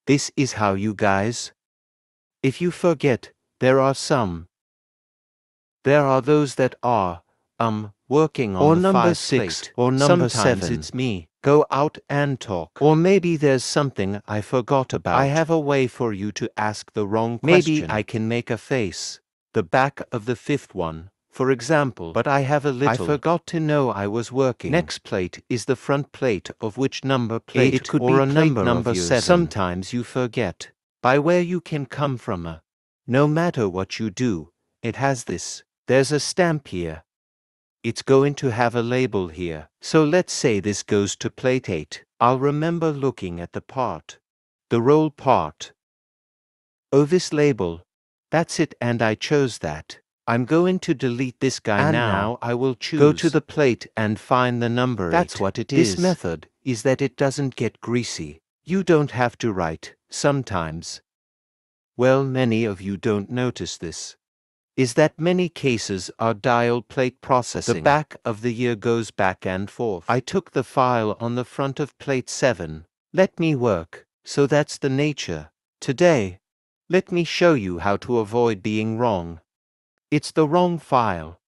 This is how you guys. If you forget, there are some. There are those that are, working on Or the number 5 6, or number sometimes 7. it's me. Go out and talk. Or maybe there's something I forgot about. I have a way for you to ask the wrong question. Maybe I can make a face. The back of the 5th one, for example. But I have a little. I forgot to know I was working. Next plate is the front plate of which number plate it could or be a number 7. Sometimes you forget by where you can come from. No matter what you do, it has this. There's a stamp here. It's going to have a label here. So let's say this goes to plate 8. I'll remember looking at the part. The roll part. Oh, this label. That's it, and I chose that. I'm going to delete this guy and now I will choose. Go to the plate and find the number 8. That's what it is. This method is that it doesn't get greasy. You don't have to write, sometimes. Well, many of you don't notice this. Is that many cases are dial plate processing. The back of the year goes back and forth. I took the file on the front of plate 7. Let me work. So that's the nature. Today, let me show you how to avoid being wrong. It's the wrong file.